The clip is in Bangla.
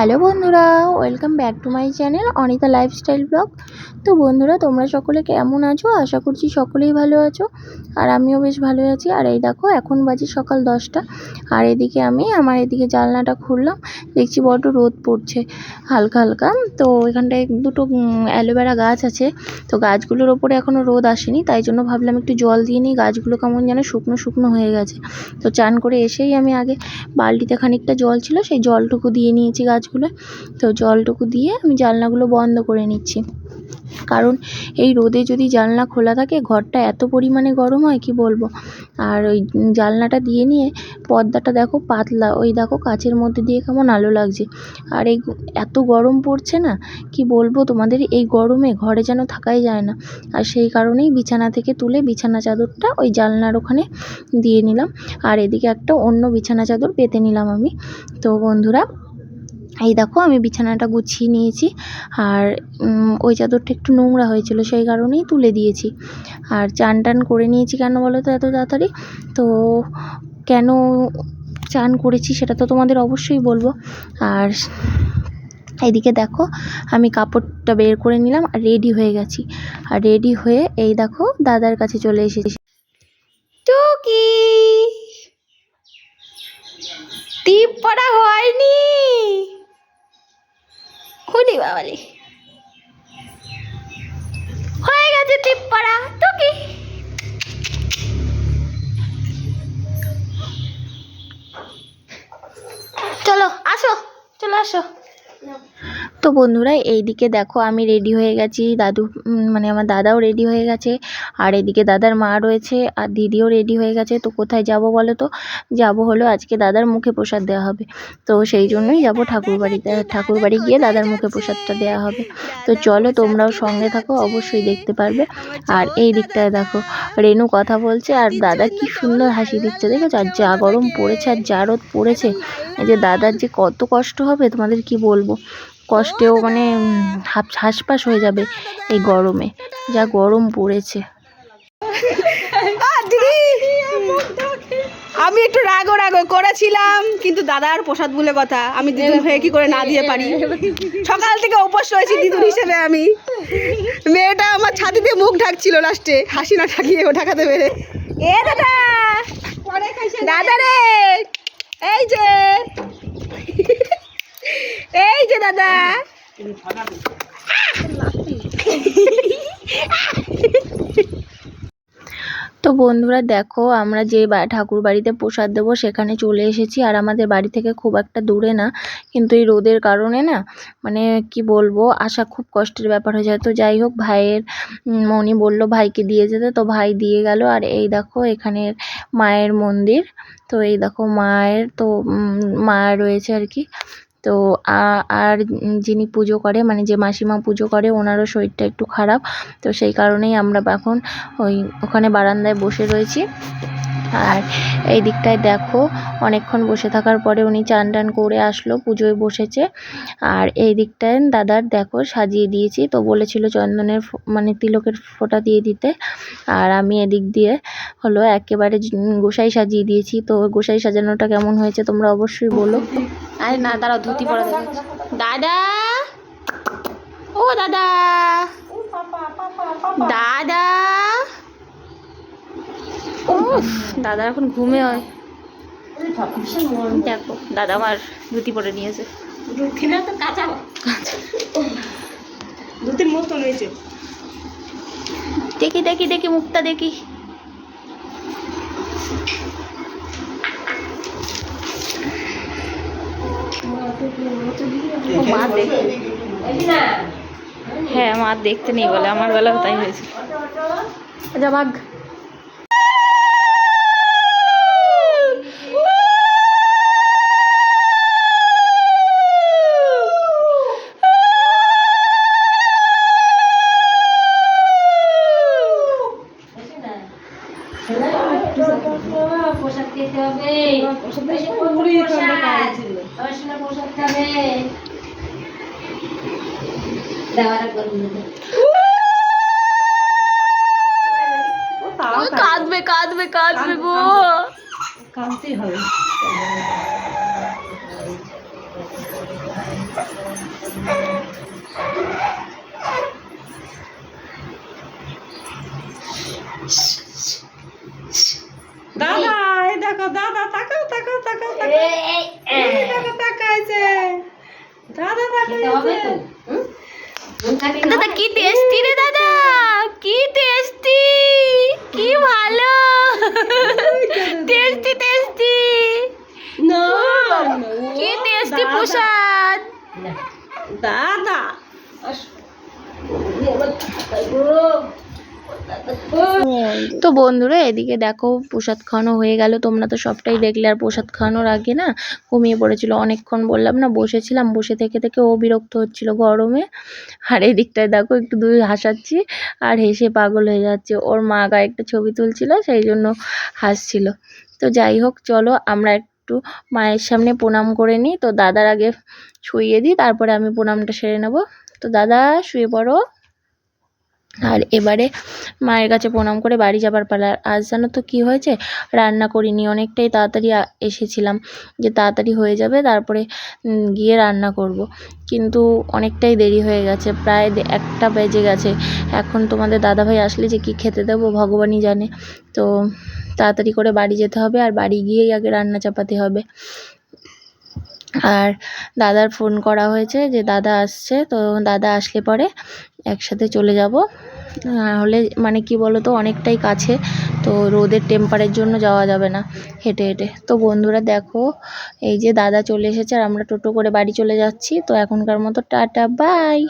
হ্যালো বন্ধুরা, welcome back to my channel Anita lifestyle blog. তো বন্ধুরা, তোমরা সকলে কেমন আছো? আশা করছি সকলেই ভালো আছো, আর আমিও বেশ ভালো আছি। আর এই দেখো, এখন বাজে সকাল 10টা, আর এদিকে আমি এদিকে জানলাটা খুললাম, দেখছি বড্ড রোদ পড়ছে হালকা হালকা। তো এখানটায় দুটো অ্যালোভেরা গাছ আছে, তো গাছগুলোর ওপরে এখনও রোদ আসেনি, তাই জন্য ভাবলাম একটু জল দিয়ে নিই। গাছগুলো কেমন যেন শুকনো শুকনো হয়ে গেছে। তো চান করে এসেই আমি আগে বালতিতে খানিকটা জল ছিল, সেই জলটুকু দিয়ে নিয়েছি গাছগুলো। তো জলটুকু দিয়ে আমি জানলাগুলো বন্ধ করে নিচ্ছি, কারণ এই রোদে যদি জানলা খোলা থাকে ঘরটা এত পরিমাণে গরম হয় কি বলবো। আর ওই জানলাটা দিয়ে নিয়ে পর্দাটা দেখো পাতলা, ওই দেখো কাচের মধ্যে দিয়ে কেমন আলো লাগছে। আর এই এত গরম পড়ছে না, কি বলবো তোমাদের, এই গরমে ঘরে যেন থাকাই যায় না। আর সেই কারণেই বিছানা থেকে তুলে বিছানা চাদরটা ওই জানলার ওখানে দিয়ে নিলাম, আর এদিকে একটা অন্য বিছানা চাদর পেতে নিলাম আমি। তো বন্ধুরা, এই দেখো আমি বিছানাটা গুছিয়ে নিয়েছি, আর ওই চাদরটা একটু নোংরা হয়েছিল, সেই কারণেই তুলে দিয়েছি। আর চান টান করে নিয়েছি কেন বলো তো এত তাড়াতাড়ি? তো কেন চান করেছি সেটা তো তোমাদের অবশ্যই বলবো। আর এইদিকে দেখো, আমি কাপড়টা বের করে নিলাম আর রেডি হয়ে গেছি। আর রেডি হয়ে এই দেখো দাদার কাছে চলে এসেছি। টুকি, টিপ পড়া হয়নি? খুলি বাবালি, হয়ে গেছে টিপ পড়া। টুকি, চলো আসো, চলো আসো। তো বন্ধুরা, এইদিকে দেখো আমি রেডি হয়ে গেছি, দাদু আমার দাদাও রেডি হয়ে গেছে, আর এদিকে দাদার মা রয়েছে, আর দিদিও রেডি হয়ে গেছে। তো কোথায় যাব বলো তো? যাব হলো আজকে দাদার মুখে প্রসাদ দেওয়া হবে, তো সেই জন্যই যাব ঠাকুরবাড়িতে। ঠাকুরবাড়ি গিয়ে দাদার মুখে প্রসাদটা দেওয়া হবে। তো চলো, তোমরাও সঙ্গে থাকো, অবশ্যই দেখতে পারবে। আর এই দিকটায় দেখো রেনু কথা বলছে, আর দাদা কি সুন্দর হাসি দিচ্ছে, দেখেছো? আর যা গরম পড়েছে আর যা রোদ পড়েছে, এই যে দাদার যে কত কষ্ট হবে তোমাদের কি বলবো। কষ্টেও হাঁসফাঁস হয়ে যাবে এই গরমে, যা গরম পড়েছে। আমি একটু রাগো করেছিলাম, কিন্তু দাদার প্রসাদ বলে কথা, আমি দিদুন হয়ে কি করে না দিয়ে পারি? সকাল থেকে উপোস রয়েছি দিদুন হিসেবে আমি। মেয়েটা আমার ছাতি দিয়ে মুখ ঢাকছিল, লাস্টে হাসি না ঠাকিয়ে ও ঢাকাতে পেরে। এ দাদা, দাদা রে, এই যে এই যে দাদা। তো বন্ধুরা দেখো, আমরা যে ঠাকুর বাড়িতে প্রসাদ দেবো সেখানে চলে এসেছি। আর আমাদের বাড়ি থেকে খুব একটা দূরে না, কিন্তু এই রোদের কারণে না কি বলবো, আসা খুব কষ্টের ব্যাপার হয়ে যায়। তো যাই হোক, ভাইয়ের মনি বলল ভাইকে দিয়ে যেতে, তো ভাই দিয়ে গেল। আর এই দেখো এখানে মায়ের মন্দির, তো এই দেখো মায়ের তো মা রয়েছে আর কি। তো আর যিনি পুজো করে, যে মাসিমা পুজো করে, ওনারও শরীরটা একটু খারাপ, তো সেই কারণেই আমরা এখন ওখানে বারান্দায় বসে রয়েছি। আর এই দিকটায় দেখো অনেকক্ষণ বসে থাকার পরে উনি চান টান করে আসলো, পুজোয় বসেছে। আর এই দিকটায় দাদার দেখো সাজিয়ে দিয়েছি, তো বলেছিল চন্দনের তিলকের ফোঁটা দিয়ে দিতে। আর আমি এদিক দিয়ে হলো একেবারে গোসাই সাজিয়ে দিয়েছি। তো গোসাই সাজানোটা কেমন হয়েছে তোমরা অবশ্যই বলো। আরে না, দাঁড়াও, ধুতি পরা দাদা, ও দাদা, দাদা, দাদা এখন ঘুমে হয়। দেখো দাদা আমার ধুতি পরে নিয়েছে, ধুতির মতন হয়েছে। দেখি দেখি দেখি মুখটা দেখি। মা দেখতে, হ্যাঁ মা দেখতে নেই বলে, আমার বেলাও তাই হয়েছে। যা ভাগ। প্রসাদ খেতে হবে, প্রসাদ খাবে। কাঁদবে কাঁদবে কাঁদবে গো, কাঁদতেই হবে। দাদা এই দেখো দাদা তাকাও তাকাও তাকাও তাকাও এই দেখো তাকাইছে দাদা তাকাইছে দাদা কি টেস্টি রে দাদা, কি টেস্টি, কি ভালো, টেস্টি টেস্টি, না কি টেস্টি প্রসাদ। দাদা তো বন্ধুরা এদিকে দেখো প্রসাদ খাওয়ানো হয়ে গেল, তোমরা তো সবটাই দেখলে। আর প্রসাদ খাওয়ানোর আগে না ঘুমিয়ে পড়েছিল অনেকক্ষণ, বললাম না বসেছিলাম, বসে থেকে থেকে ও বিরক্ত হচ্ছিল গরমে। আর এদিকটায় দেখো একটু দুই হাসাচ্ছি আর হেসে পাগল হয়ে যাচ্ছে। ওর মা গায়ে একটা ছবি তুলছিল সেই জন্য হাসছিল। তো যাই হোক চলো আমরা একটু মায়ের সামনে প্রণাম করে নিই। তো দাদার আগে শুইয়ে দিই, তারপরে আমি প্রণামটা সেরে নেব। তো দাদা শুয়ে পড়ো। আর এবারে মায়ের কাছে প্রণাম করে বাড়ি যাবার পালা। আজ জানো তো কী হয়েছে, রান্না করিনি, অনেকটাই তাড়াতাড়ি এসেছিলাম যে তাড়াতাড়ি হয়ে যাবে তারপরে গিয়ে রান্না করব। কিন্তু অনেকটাই দেরি হয়ে গেছে, প্রায় 1টা বেজে গেছে। এখন তোমাদের দাদাভাই আসলে যে কি খেতে দেবো ভগবানই জানে। তো তাড়াতাড়ি করে বাড়ি যেতে হবে, আর বাড়ি গিয়েই আগে রান্না চাপাতে হবে। আর দাদার ফোন করা হয়েছে যে দাদা আসছে, তো দাদা আসলে পরে একসাথে চলে যাব। হলে মানে কি বলো তো অনেকটাই কাছে, তো রোদের টেম্পারের জন্য যাওয়া যাবে না হেঁটে হেঁটে। তো বন্ধুরা দেখো এই যে দাদা চলে এসেছে আর আমরা টোটো করে বাড়ি চলে যাচ্ছি। তো এখনকার মতো টাটা বাই।